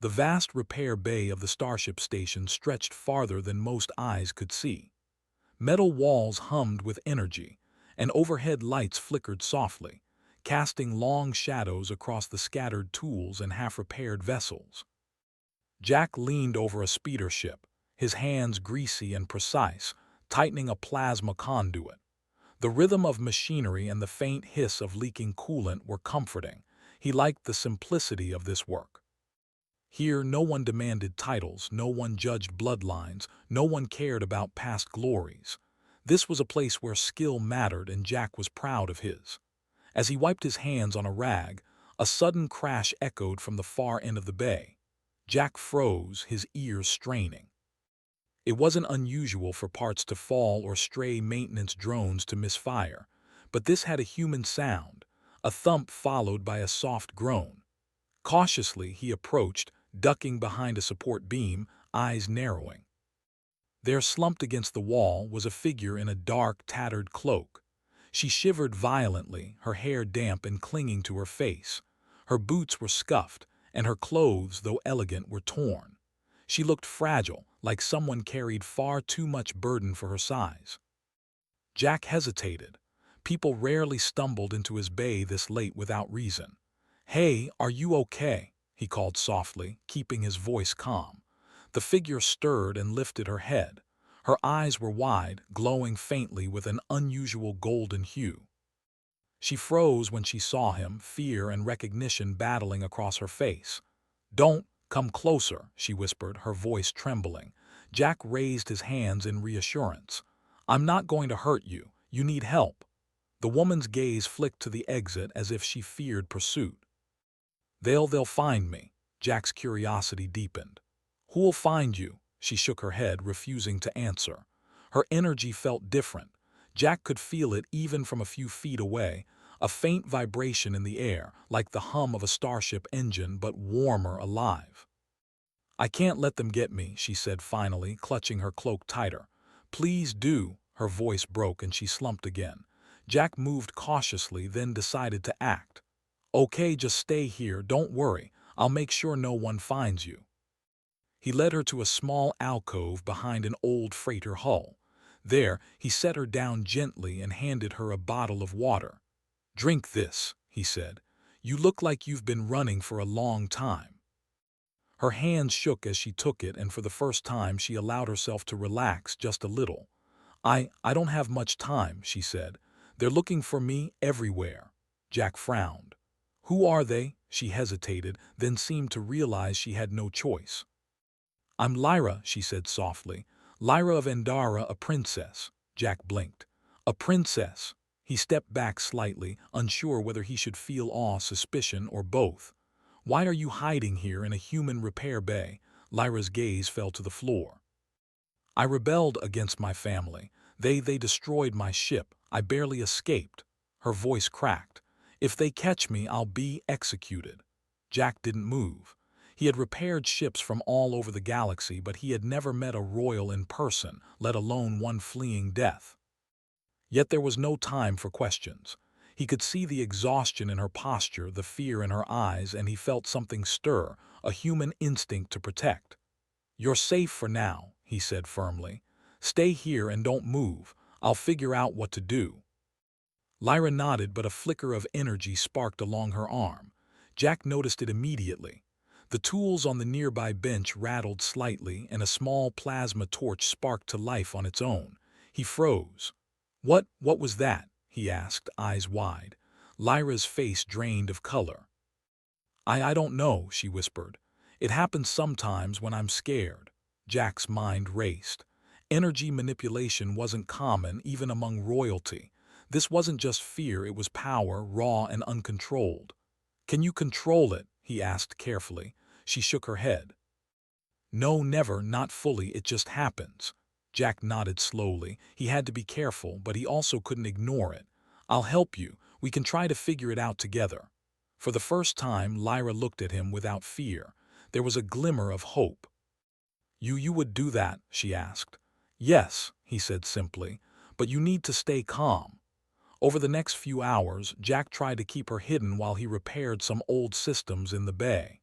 The vast repair bay of the Starship station stretched farther than most eyes could see. Metal walls hummed with energy, and overhead lights flickered softly, casting long shadows across the scattered tools and half-repaired vessels. Jack leaned over a speeder ship, his hands greasy and precise, tightening a plasma conduit. The rhythm of machinery and the faint hiss of leaking coolant were comforting. He liked the simplicity of this work. Here, no one demanded titles, no one judged bloodlines, no one cared about past glories. This was a place where skill mattered, and Jack was proud of his. As he wiped his hands on a rag, a sudden crash echoed from the far end of the bay. Jack froze, his ears straining. It wasn't unusual for parts to fall or stray maintenance drones to misfire, but this had a human sound, a thump followed by a soft groan. Cautiously, he approached, ducking behind a support beam, eyes narrowing. There, slumped against the wall, was a figure in a dark, tattered cloak. She shivered violently, her hair damp and clinging to her face. Her boots were scuffed, and her clothes, though elegant, were torn. She looked fragile, like someone carried far too much burden for her size. Jack hesitated. People rarely stumbled into his bay this late without reason. "Hey, are you okay?" he called softly, keeping his voice calm. The figure stirred and lifted her head. Her eyes were wide, glowing faintly with an unusual golden hue. She froze when she saw him, fear and recognition battling across her face. "Don't come closer," she whispered, her voice trembling. Jack raised his hands in reassurance. "I'm not going to hurt you. You need help." The woman's gaze flicked to the exit as if she feared pursuit. They'll find me." Jack's curiosity deepened. "Who'll find you?" She shook her head, refusing to answer. Her energy felt different. Jack could feel it even from a few feet away, a faint vibration in the air, like the hum of a starship engine, but warmer, alive. "I can't let them get me," she said finally, clutching her cloak tighter. "Please do." Her voice broke and she slumped again. Jack moved cautiously, then decided to act. "Okay, just stay here, don't worry. I'll make sure no one finds you." He led her to a small alcove behind an old freighter hull. There, he set her down gently and handed her a bottle of water. "Drink this," he said. "You look like you've been running for a long time." Her hands shook as she took it, and for the first time she allowed herself to relax just a little. I don't have much time," she said. "They're looking for me everywhere." Jack frowned. "Who are they?" She hesitated, then seemed to realize she had no choice. "I'm Lyra," she said softly. "Lyra of Endara, a princess." Jack blinked. "A princess?" He stepped back slightly, unsure whether he should feel awe, suspicion, or both. "Why are you hiding here in a human repair bay?" Lyra's gaze fell to the floor. "I rebelled against my family. They destroyed my ship. I barely escaped." Her voice cracked. "If they catch me, I'll be executed." Jack didn't move. He had repaired ships from all over the galaxy, but he had never met a royal in person, let alone one fleeing death. Yet there was no time for questions. He could see the exhaustion in her posture, the fear in her eyes, and he felt something stir, a human instinct to protect. "You're safe for now," he said firmly. "Stay here and don't move. I'll figure out what to do." Lyra nodded, but a flicker of energy sparked along her arm. Jack noticed it immediately. The tools on the nearby bench rattled slightly, and a small plasma torch sparked to life on its own. He froze. What was that?" he asked, eyes wide. Lyra's face drained of color. I don't know," she whispered. "It happens sometimes when I'm scared." Jack's mind raced. Energy manipulation wasn't common, even among royalty. This wasn't just fear, it was power, raw and uncontrolled. "Can you control it?" he asked carefully. She shook her head. "No, never, not fully, it just happens." Jack nodded slowly. He had to be careful, but he also couldn't ignore it. "I'll help you. We can try to figure it out together." For the first time, Lyra looked at him without fear. There was a glimmer of hope. You would do that?" she asked. "Yes," he said simply, "but you need to stay calm." Over the next few hours, Jack tried to keep her hidden while he repaired some old systems in the bay.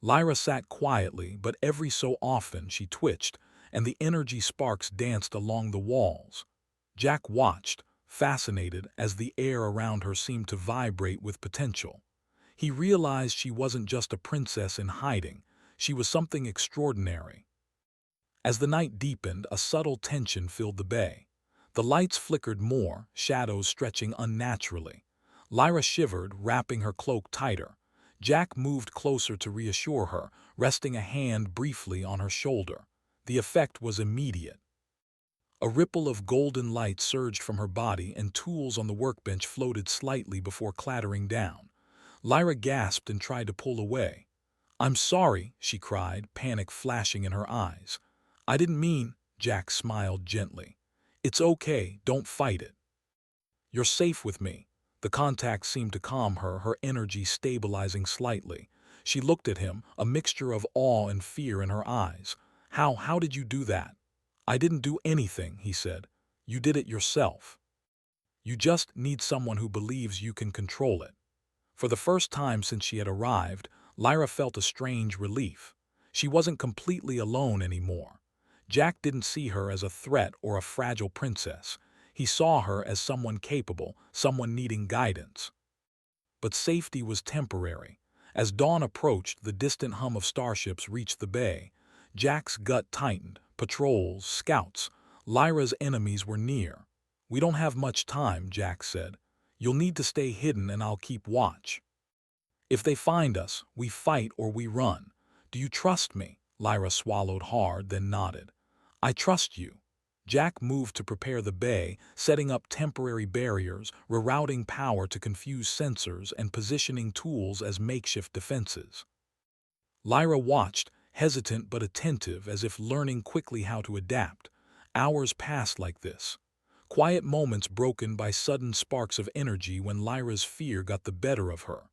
Lyra sat quietly, but every so often she twitched, and the energy sparks danced along the walls. Jack watched, fascinated, as the air around her seemed to vibrate with potential. He realized she wasn't just a princess in hiding, she was something extraordinary. As the night deepened, a subtle tension filled the bay. The lights flickered more, shadows stretching unnaturally. Lyra shivered, wrapping her cloak tighter. Jack moved closer to reassure her, resting a hand briefly on her shoulder. The effect was immediate. A ripple of golden light surged from her body, and tools on the workbench floated slightly before clattering down. Lyra gasped and tried to pull away. "I'm sorry," she cried, panic flashing in her eyes. "I didn't mean," Jack smiled gently. "It's okay, don't fight it. You're safe with me." The contact seemed to calm her, her energy stabilizing slightly. She looked at him, a mixture of awe and fear in her eyes. How did you do that?" "I didn't do anything," he said. "You did it yourself. You just need someone who believes you can control it." For the first time since she had arrived, Lyra felt a strange relief. She wasn't completely alone anymore. Jack didn't see her as a threat or a fragile princess. He saw her as someone capable, someone needing guidance. But safety was temporary. As dawn approached, the distant hum of starships reached the bay. Jack's gut tightened. Patrols, scouts. Lyra's enemies were near. "We don't have much time," Jack said. "You'll need to stay hidden and I'll keep watch. If they find us, we fight or we run. Do you trust me?" Lyra swallowed hard, then nodded. "I trust you." Jack moved to prepare the bay, setting up temporary barriers, rerouting power to confuse sensors, and positioning tools as makeshift defenses. Lyra watched, hesitant but attentive, as if learning quickly how to adapt. Hours passed like this. Quiet moments broken by sudden sparks of energy when Lyra's fear got the better of her.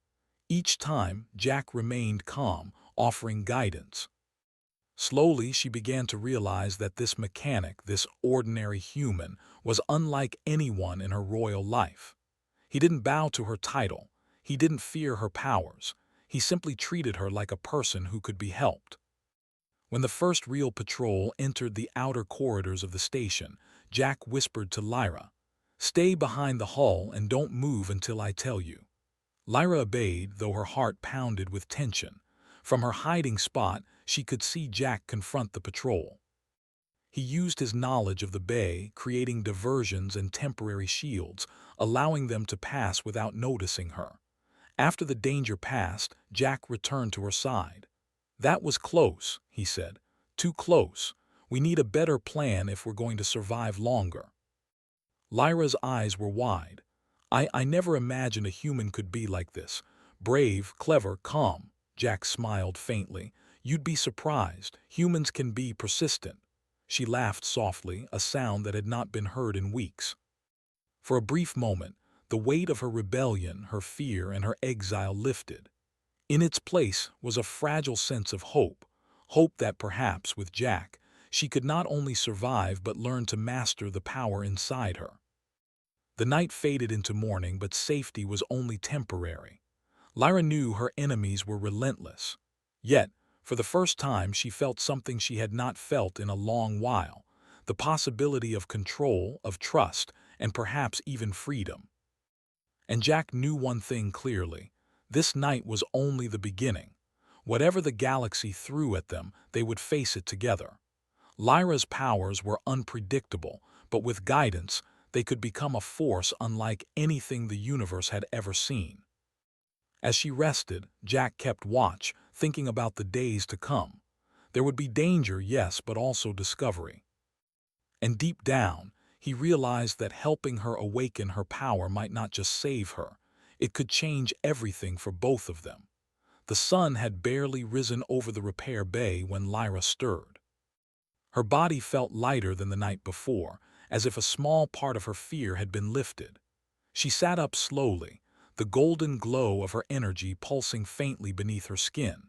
Each time, Jack remained calm, offering guidance. Slowly, she began to realize that this mechanic, this ordinary human, was unlike anyone in her royal life. He didn't bow to her title. He didn't fear her powers. He simply treated her like a person who could be helped. When the first real patrol entered the outer corridors of the station, Jack whispered to Lyra, "Stay behind the hull and don't move until I tell you." Lyra obeyed, though her heart pounded with tension. From her hiding spot, she could see Jack confront the patrol. He used his knowledge of the bay, creating diversions and temporary shields, allowing them to pass without noticing her. After the danger passed, Jack returned to her side. "That was close," he said. "Too close. We need a better plan if we're going to survive longer." Lyra's eyes were wide. I never imagined a human could be like this. Brave, clever, calm." Jack smiled faintly. "You'd be surprised. Humans can be persistent." She laughed softly, a sound that had not been heard in weeks. For a brief moment, the weight of her rebellion, her fear, and her exile lifted. In its place was a fragile sense of hope. Hope that perhaps, with Jack, she could not only survive but learn to master the power inside her. The night faded into morning, but safety was only temporary. Lyra knew her enemies were relentless. Yet, for the first time, she felt something she had not felt in a long while, the possibility of control, of trust, and perhaps even freedom. And Jack knew one thing clearly. This night was only the beginning. Whatever the galaxy threw at them, they would face it together. Lyra's powers were unpredictable, but with guidance, they could become a force unlike anything the universe had ever seen. As she rested, Jack kept watch, thinking about the days to come. There would be danger, yes, but also discovery. And deep down, he realized that helping her awaken her power might not just save her, it could change everything for both of them. The sun had barely risen over the repair bay when Lyra stirred. Her body felt lighter than the night before, as if a small part of her fear had been lifted. She sat up slowly, the golden glow of her energy pulsing faintly beneath her skin.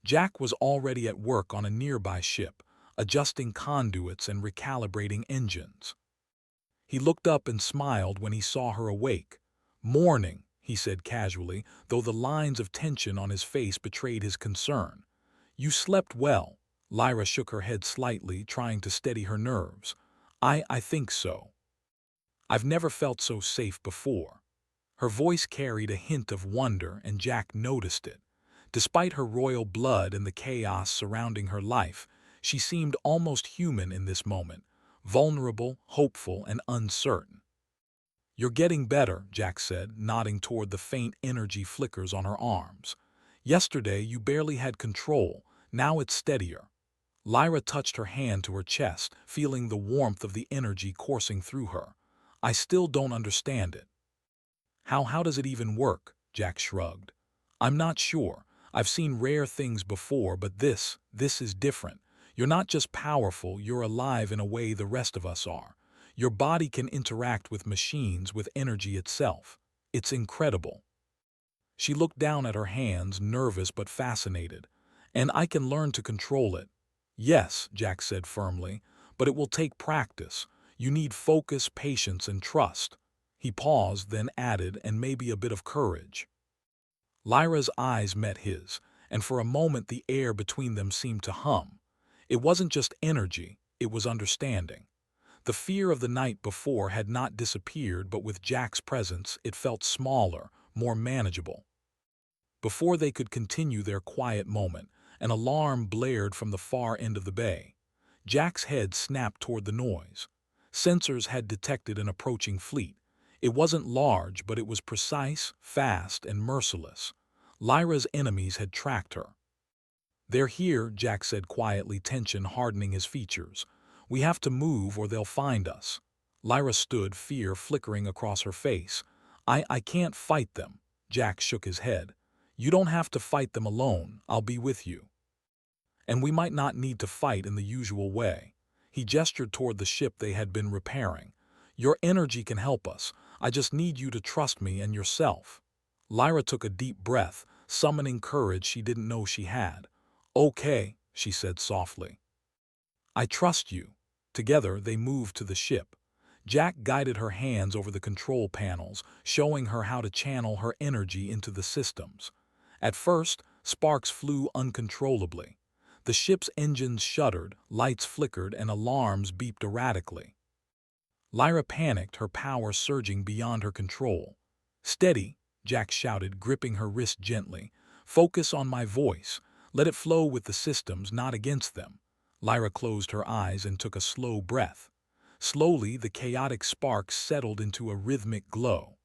Jack was already at work on a nearby ship, adjusting conduits and recalibrating engines. He looked up and smiled when he saw her awake. "Morning," he said casually, though the lines of tension on his face betrayed his concern. You slept well. Lyra shook her head slightly, trying to steady her nerves. I think so. I've never felt so safe before. Her voice carried a hint of wonder, and Jack noticed it. Despite her royal blood and the chaos surrounding her life, she seemed almost human in this moment, vulnerable, hopeful, and uncertain. You're getting better, Jack said, nodding toward the faint energy flickers on her arms. Yesterday you barely had control, now it's steadier. Lyra touched her hand to her chest, feeling the warmth of the energy coursing through her. I still don't understand it. How does it even work? Jack shrugged. I'm not sure. I've seen rare things before, but this is different. You're not just powerful, you're alive in a way the rest of us are. Your body can interact with machines, with energy itself. It's incredible. She looked down at her hands, nervous but fascinated. And I can learn to control it. Yes, Jack said firmly, but it will take practice. You need focus, patience, and trust. He paused, then added, and maybe a bit of courage. Lyra's eyes met his, and for a moment the air between them seemed to hum. It wasn't just energy, it was understanding. The fear of the night before had not disappeared, but with Jack's presence it felt smaller, more manageable. Before they could continue their quiet moment, an alarm blared from the far end of the bay. Jack's head snapped toward the noise. Sensors had detected an approaching fleet. It wasn't large, but it was precise, fast, and merciless. Lyra's enemies had tracked her. They're here, Jack said quietly, tension hardening his features. We have to move or they'll find us. Lyra stood, fear flickering across her face. I can't fight them. Jack shook his head. You don't have to fight them alone. I'll be with you. And we might not need to fight in the usual way. He gestured toward the ship they had been repairing. Your energy can help us. I just need you to trust me and yourself. Lyra took a deep breath, summoning courage she didn't know she had. Okay, she said softly. I trust you. Together they moved to the ship. Jack guided her hands over the control panels, showing her how to channel her energy into the systems. At first, sparks flew uncontrollably. The ship's engines shuddered, lights flickered, and alarms beeped erratically. Lyra panicked, her power surging beyond her control. Steady, Jack shouted, gripping her wrist gently. Focus on my voice. Let it flow with the systems, not against them. Lyra closed her eyes and took a slow breath. Slowly, the chaotic sparks settled into a rhythmic glow.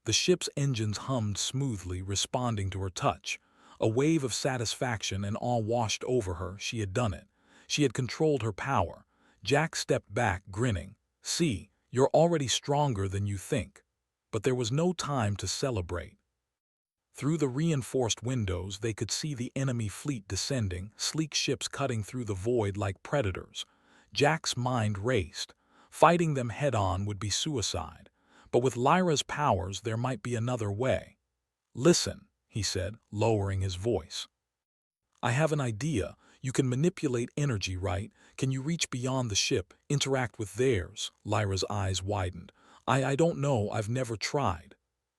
The ship's engines hummed smoothly, responding to her touch. A wave of satisfaction and awe washed over her. She had done it. She had controlled her power. Jack stepped back, grinning. See, you're already stronger than you think. But there was no time to celebrate. Through the reinforced windows, they could see the enemy fleet descending, sleek ships cutting through the void like predators. Jack's mind raced. Fighting them head-on would be suicide. But with Lyra's powers, there might be another way. Listen, he said, lowering his voice. I have an idea. You can manipulate energy, right? Can you reach beyond the ship, interact with theirs? Lyra's eyes widened. I don't know. I've never tried.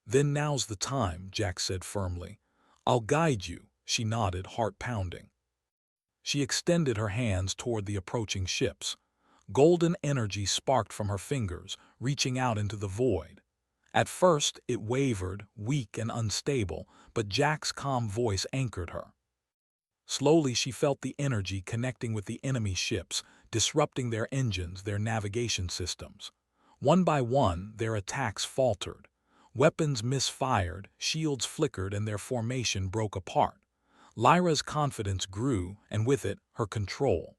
Then now's the time, Jack said firmly. I'll guide you. She nodded, heart pounding. She extended her hands toward the approaching ships. Golden energy sparked from her fingers, reaching out into the void. At first, it wavered, weak and unstable, but Jack's calm voice anchored her. Slowly, she felt the energy connecting with the enemy ships, disrupting their engines, their navigation systems. One by one, their attacks faltered. Weapons misfired, shields flickered, and their formation broke apart. Lyra's confidence grew, and with it, her control.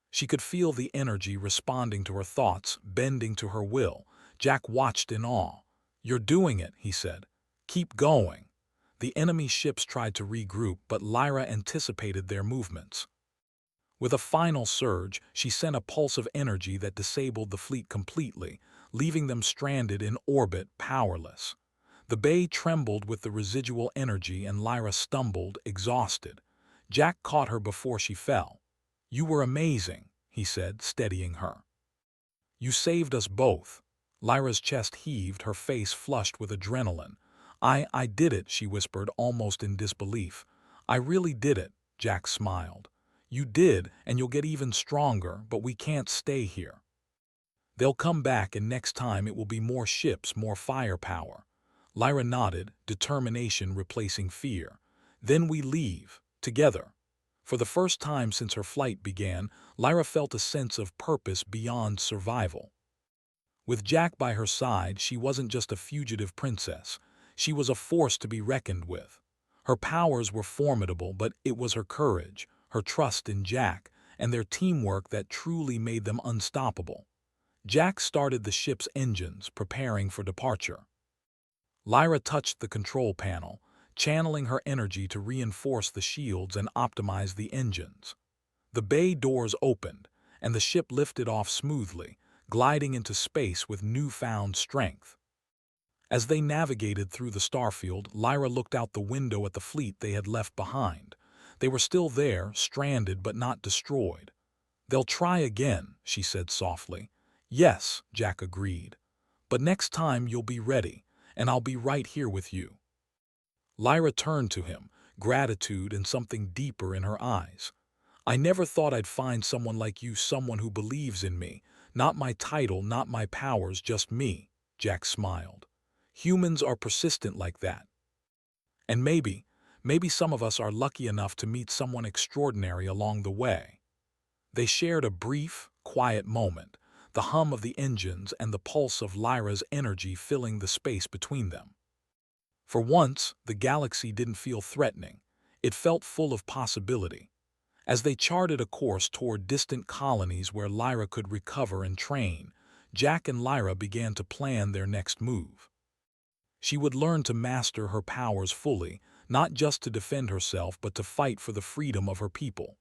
She could feel the energy responding to her thoughts, bending to her will. Jack watched in awe. You're doing it, he said. Keep going. The enemy ships tried to regroup, but Lyra anticipated their movements. With a final surge, she sent a pulse of energy that disabled the fleet completely, leaving them stranded in orbit, powerless. The bay trembled with the residual energy, and Lyra stumbled, exhausted. Jack caught her before she fell. You were amazing, he said, steadying her. You saved us both. Lyra's chest heaved, her face flushed with adrenaline. I did it, she whispered, almost in disbelief. I really did it. Jack smiled. You did, and you'll get even stronger, but we can't stay here. They'll come back, and next time it will be more ships, more firepower. Lyra nodded, determination replacing fear. Then we leave, together. For the first time since her flight began, Lyra felt a sense of purpose beyond survival. With Jack by her side, she wasn't just a fugitive princess. She was a force to be reckoned with. Her powers were formidable, but it was her courage, her trust in Jack, and their teamwork that truly made them unstoppable. Jack started the ship's engines, preparing for departure. Lyra touched the control panel, channeling her energy to reinforce the shields and optimize the engines. The bay doors opened, and the ship lifted off smoothly, gliding into space with newfound strength. As they navigated through the starfield, Lyra looked out the window at the fleet they had left behind. They were still there, stranded but not destroyed. They'll try again, she said softly. Yes, Jack agreed. But next time you'll be ready, and I'll be right here with you. Lyra turned to him, gratitude and something deeper in her eyes. I never thought I'd find someone like you, someone who believes in me. Not my title, not my powers, just me, Jack smiled. Humans are persistent like that. And maybe some of us are lucky enough to meet someone extraordinary along the way. They shared a brief, quiet moment, the hum of the engines and the pulse of Lyra's energy filling the space between them. For once, the galaxy didn't feel threatening. It felt full of possibility. As they charted a course toward distant colonies where Lyra could recover and train, Jack and Lyra began to plan their next move. She would learn to master her powers fully, not just to defend herself but to fight for the freedom of her people.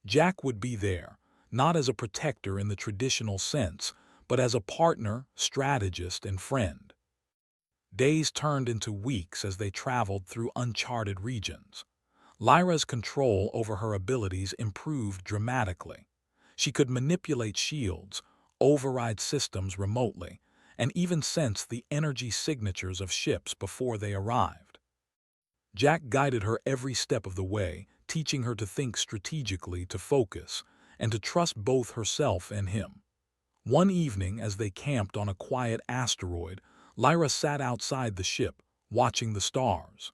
Jack would be there, not as a protector in the traditional sense, but as a partner, strategist, and friend. Days turned into weeks as they traveled through uncharted regions. Lyra's control over her abilities improved dramatically. She could manipulate shields, override systems remotely, and even sense the energy signatures of ships before they arrived. Jack guided her every step of the way, teaching her to think strategically, to focus, and to trust both herself and him. One evening, as they camped on a quiet asteroid, Lyra sat outside the ship, watching the stars.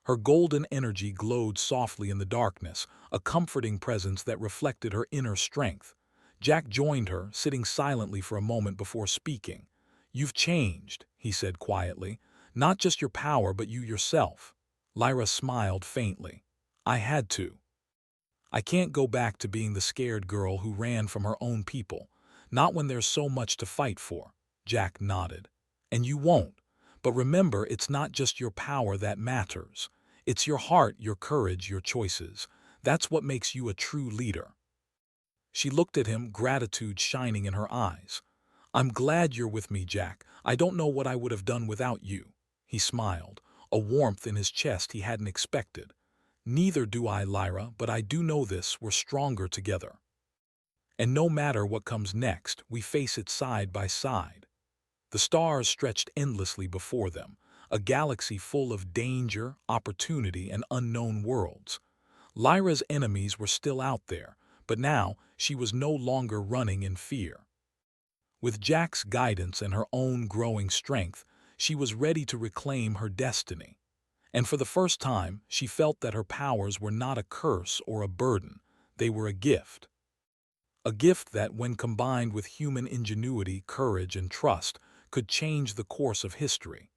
Her golden energy glowed softly in the darkness, a comforting presence that reflected her inner strength. Jack joined her, sitting silently for a moment before speaking. You've changed, he said quietly. Not just your power, but you yourself. Lyra smiled faintly. I had to. I can't go back to being the scared girl who ran from her own people. Not when there's so much to fight for. Jack nodded. And you won't. But remember, it's not just your power that matters. It's your heart, your courage, your choices. That's what makes you a true leader. She looked at him, gratitude shining in her eyes. I'm glad you're with me, Jack. I don't know what I would have done without you. He smiled, a warmth in his chest he hadn't expected. Neither do I, Lyra, but I do know this, we're stronger together. And no matter what comes next, we face it side by side. The stars stretched endlessly before them, a galaxy full of danger, opportunity, and unknown worlds. Lyra's enemies were still out there, but now she was no longer running in fear. With Jack's guidance and her own growing strength, she was ready to reclaim her destiny. And for the first time, she felt that her powers were not a curse or a burden, they were a gift. A gift that, when combined with human ingenuity, courage, and trust, could change the course of history.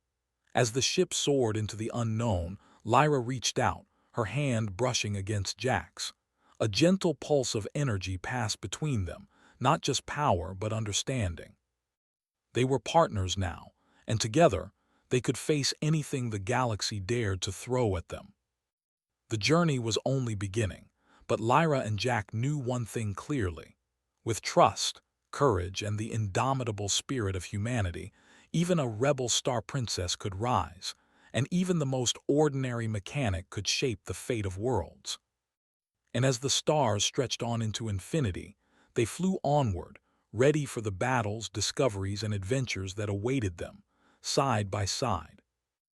As the ship soared into the unknown, Lyra reached out, her hand brushing against Jack's. A gentle pulse of energy passed between them, not just power but understanding. They were partners now, and together, they could face anything the galaxy dared to throw at them. The journey was only beginning, but Lyra and Jack knew one thing clearly. With trust, courage, and the indomitable spirit of humanity, even a rebel star princess could rise, and even the most ordinary mechanic could shape the fate of worlds. And as the stars stretched on into infinity, they flew onward, ready for the battles, discoveries, and adventures that awaited them, side by side.